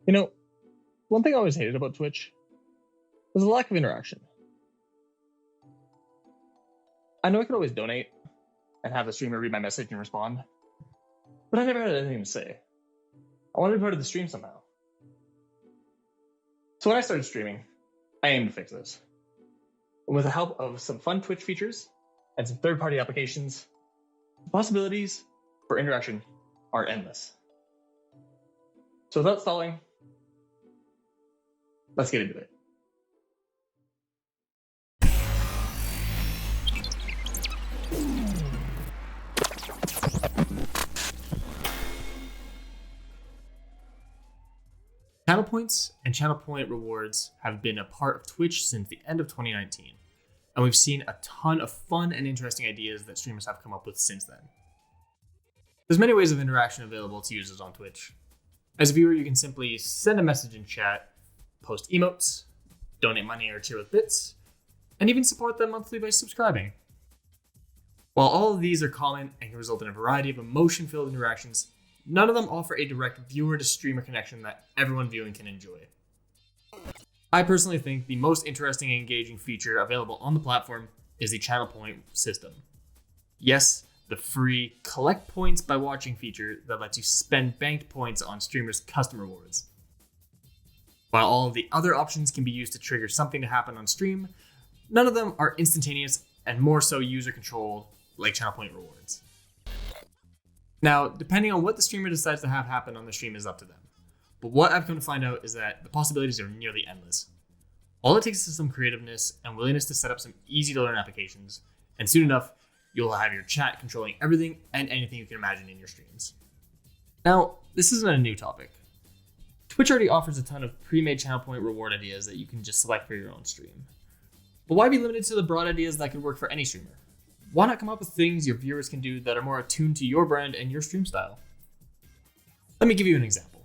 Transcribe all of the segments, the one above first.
You know, one thing I always hated about Twitch was the lack of interaction. I know I could always donate and have the streamer read my message and respond, but I never had anything to say. I wanted to be part of the stream somehow. So when I started streaming, I aimed to fix this. And with the help of some fun Twitch features and some third-party applications, the possibilities for interaction are endless. So without stalling, let's get into it. Channel points and channel point rewards have been a part of Twitch since the end of 2019, and we've seen a ton of fun and interesting ideas that streamers have come up with since then. There's many ways of interaction available to users on Twitch. As a viewer, you can simply send a message in chat, post emotes, donate money or cheer with bits, and even support them monthly by subscribing. While all of these are common and can result in a variety of emotion-filled interactions, none of them offer a direct viewer-to-streamer connection that everyone viewing can enjoy. I personally think the most interesting and engaging feature available on the platform is the channel point system. Yes, the free collect points by watching feature that lets you spend banked points on streamers' custom rewards. While all of the other options can be used to trigger something to happen on stream, none of them are instantaneous and more so user-controlled, like channel point rewards. Now, depending on what the streamer decides to have happen on the stream is up to them. But what I've come to find out is that the possibilities are nearly endless. All it takes is some creativeness and willingness to set up some easy-to-learn applications, and soon enough, you'll have your chat controlling everything and anything you can imagine in your streams. Now, this isn't a new topic. Twitch already offers a ton of pre-made channel point reward ideas that you can just select for your own stream. But why be limited to the broad ideas that could work for any streamer? Why not come up with things your viewers can do that are more attuned to your brand and your stream style? Let me give you an example.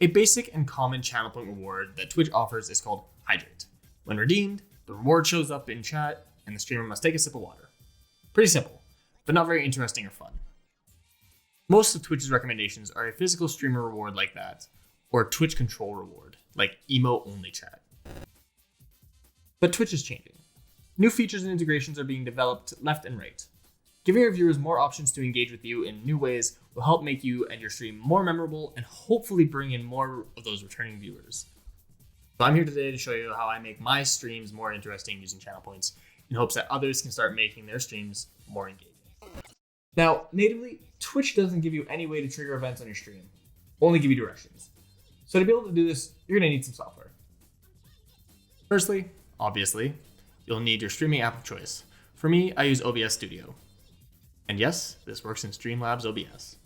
A basic and common channel point reward that Twitch offers is called Hydrate. When redeemed, the reward shows up in chat and the streamer must take a sip of water. Pretty simple, but not very interesting or fun. Most of Twitch's recommendations are a physical streamer reward like that, or a Twitch control reward, like emote-only chat. But Twitch is changing. New features and integrations are being developed left and right. Giving your viewers more options to engage with you in new ways will help make you and your stream more memorable and hopefully bring in more of those returning viewers. So I'm here today to show you how I make my streams more interesting using channel points in hopes that others can start making their streams more engaging. Now, natively, Twitch doesn't give you any way to trigger events on your stream, only give you directions. So to be able to do this, you're going to need some software. Firstly, obviously, you'll need your streaming app of choice. For me, I use OBS Studio. And yes, this works in Streamlabs OBS.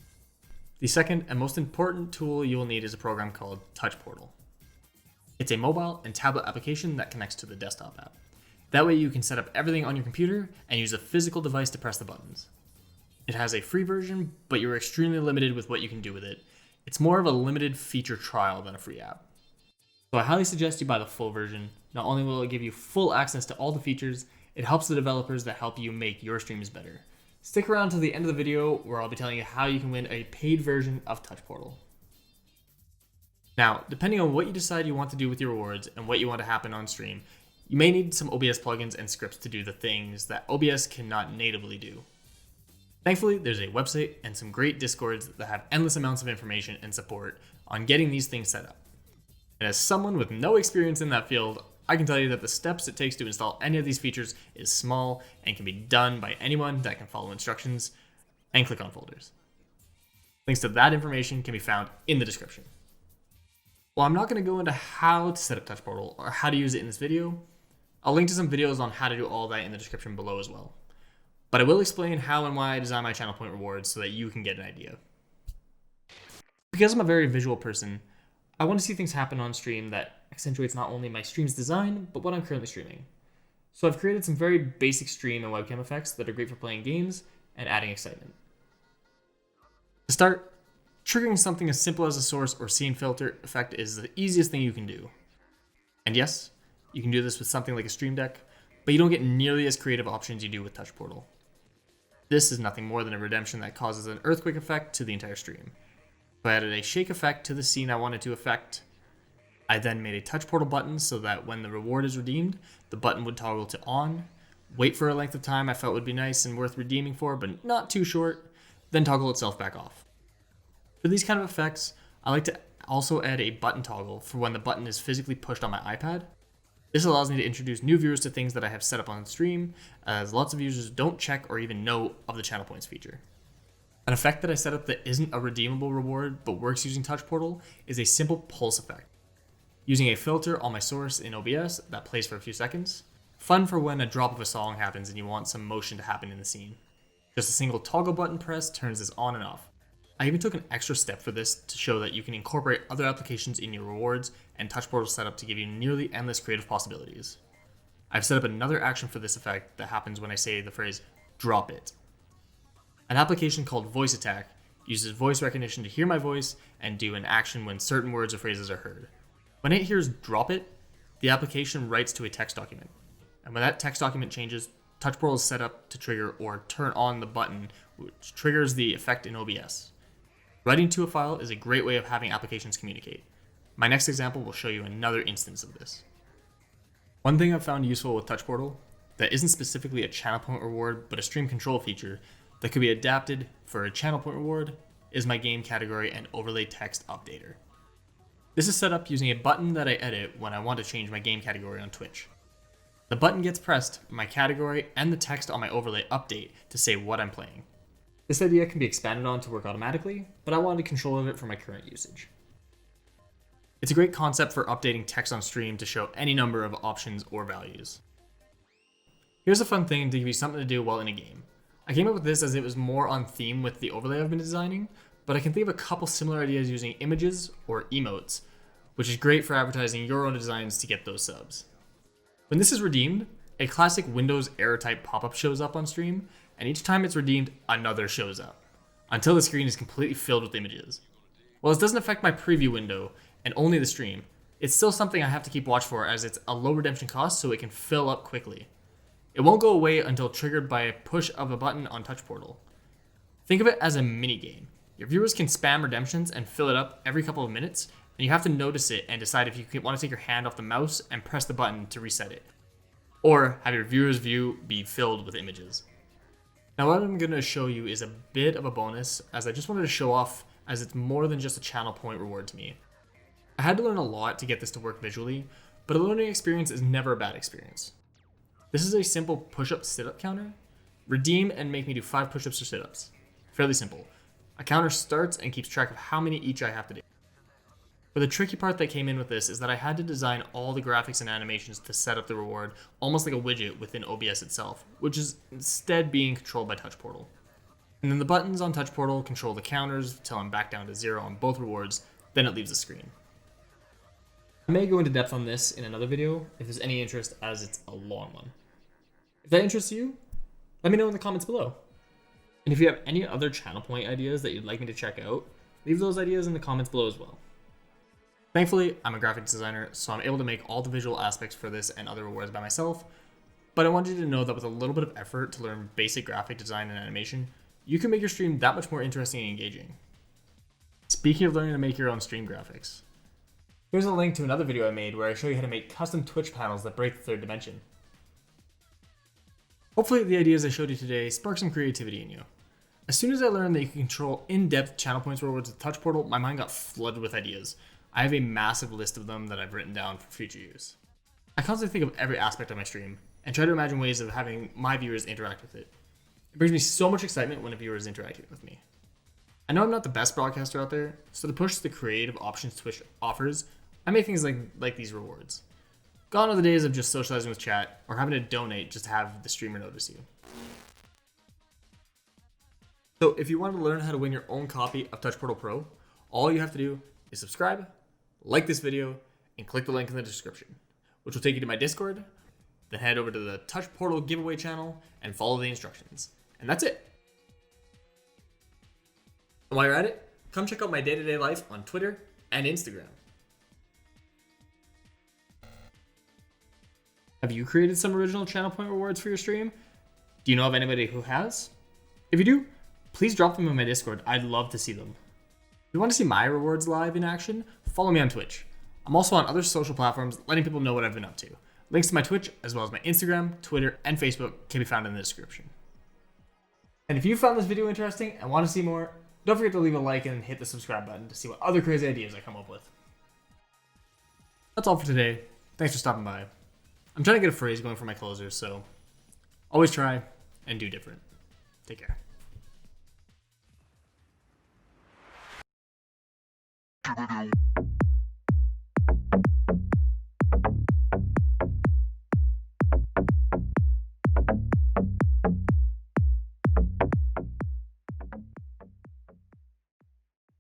The second and most important tool you will need is a program called Touch Portal. It's a mobile and tablet application that connects to the desktop app. That way you can set up everything on your computer and use a physical device to press the buttons. It has a free version, but you're extremely limited with what you can do with it. It's more of a limited feature trial than a free app. So I highly suggest you buy the full version. Not only will it give you full access to all the features, it helps the developers that help you make your streams better. Stick around till the end of the video where I'll be telling you how you can win a paid version of Touch Portal. Now, depending on what you decide you want to do with your rewards and what you want to happen on stream, you may need some OBS plugins and scripts to do the things that OBS cannot natively do. Thankfully, there's a website and some great Discords that have endless amounts of information and support on getting these things set up. And as someone with no experience in that field, I can tell you that the steps it takes to install any of these features is small and can be done by anyone that can follow instructions and click on folders. Links to that information can be found in the description. While I'm not going to go into how to set up Touch Portal or how to use it in this video, I'll link to some videos on how to do all that in the description below as well. But I will explain how and why I design my channel point rewards so that you can get an idea. Because I'm a very visual person, I want to see things happen on stream that accentuates not only my stream's design, but what I'm currently streaming. So I've created some very basic stream and webcam effects that are great for playing games and adding excitement. To start, triggering something as simple as a source or scene filter effect is the easiest thing you can do. And yes, you can do this with something like a Stream Deck, but you don't get nearly as creative options you do with Touch Portal. This is nothing more than a redemption that causes an earthquake effect to the entire stream. If I added a shake effect to the scene I wanted to affect, I then made a touch portal button so that when the reward is redeemed, the button would toggle to on, wait for a length of time I felt would be nice and worth redeeming for, but not too short, then toggle itself back off. For these kind of effects, I like to also add a button toggle for when the button is physically pushed on my iPad. This allows me to introduce new viewers to things that I have set up on stream, as lots of users don't check or even know of the channel points feature. An effect that I set up that isn't a redeemable reward but works using Touch Portal is a simple pulse effect. Using a filter on my source in OBS that plays for a few seconds. Fun for when a drop of a song happens and you want some motion to happen in the scene. Just a single toggle button press turns this on and off. I even took an extra step for this to show that you can incorporate other applications in your rewards and Touch Portal setup to give you nearly endless creative possibilities. I've set up another action for this effect that happens when I say the phrase, drop it. An application called Voice Attack uses voice recognition to hear my voice and do an action when certain words or phrases are heard. When it hears drop it, the application writes to a text document. And when that text document changes, Touch Portal is set up to trigger or turn on the button, which triggers the effect in OBS. Writing to a file is a great way of having applications communicate. My next example will show you another instance of this. One thing I've found useful with Touch Portal that isn't specifically a channel point reward but a stream control feature that could be adapted for a channel point reward is my game category and overlay text updater. This is set up using a button that I edit when I want to change my game category on Twitch. The button gets pressed, my category and the text on my overlay update to say what I'm playing. This idea can be expanded on to work automatically, but I wanted control of it for my current usage. It's a great concept for updating text on stream to show any number of options or values. Here's a fun thing to give you something to do while in a game. I came up with this as it was more on theme with the overlay I've been designing, but I can think of a couple similar ideas using images or emotes, which is great for advertising your own designs to get those subs. When this is redeemed, a classic Windows error type pop-up shows up on stream, and each time it's redeemed, another shows up, until the screen is completely filled with images. While this doesn't affect my preview window, and only the stream, it's still something I have to keep watch for as it's a low redemption cost so it can fill up quickly. It won't go away until triggered by a push of a button on Touch Portal. Think of it as a mini game. Your viewers can spam redemptions and fill it up every couple of minutes, and you have to notice it and decide if you want to take your hand off the mouse and press the button to reset it, or have your viewers' view be filled with images. Now what I'm going to show you is a bit of a bonus, as I just wanted to show off as it's more than just a channel point reward to me. I had to learn a lot to get this to work visually, but a learning experience is never a bad experience. This is a simple push-up sit-up counter. Redeem and make me do 5 push-ups or sit-ups. Fairly simple. A counter starts and keeps track of how many each I have to do. But the tricky part that came in with this is that I had to design all the graphics and animations to set up the reward almost like a widget within OBS itself, which is instead being controlled by Touch Portal. And then the buttons on Touch Portal control the counters till I'm back down to 0 on both rewards, then it leaves the screen. I may go into depth on this in another video if there's any interest, as it's a long one. If that interests you, let me know in the comments below. And if you have any other channel point ideas that you'd like me to check out, leave those ideas in the comments below as well. Thankfully, I'm a graphics designer, so I'm able to make all the visual aspects for this and other rewards by myself, but I wanted you to know that with a little bit of effort to learn basic graphic design and animation, you can make your stream that much more interesting and engaging. Speaking of learning to make your own stream graphics, here's a link to another video I made where I show you how to make custom Twitch panels that break the third dimension. Hopefully the ideas I showed you today spark some creativity in you. As soon as I learned that you can control in-depth channel points rewards with Touch Portal, my mind got flooded with ideas. I have a massive list of them that I've written down for future use. I constantly think of every aspect of my stream and try to imagine ways of having my viewers interact with it. It brings me so much excitement when a viewer is interacting with me. I know I'm not the best broadcaster out there, so to push the creative options Twitch offers, I make things like these rewards. Gone are the days of just socializing with chat or having to donate just to have the streamer notice you. So if you want to learn how to win your own copy of Touch Portal Pro, all you have to do is subscribe, like this video, and click the link in the description, which will take you to my Discord, then head over to the Touch Portal giveaway channel and follow the instructions. And that's it. And while you're at it, come check out my day-to-day life on Twitter and Instagram. Have you created some original channel point rewards for your stream? Do you know of anybody who has? If you do, please drop them in my Discord. I'd love to see them. If you want to see my rewards live in action, follow me on Twitch. I'm also on other social platforms letting people know what I've been up to. Links to my Twitch, as well as my Instagram, Twitter, and Facebook can be found in the description. And if you found this video interesting and want to see more, don't forget to leave a like and hit the subscribe button to see what other crazy ideas I come up with. That's all for today. Thanks for stopping by. I'm trying to get a phrase going for my closers, so always try and do different. Take care.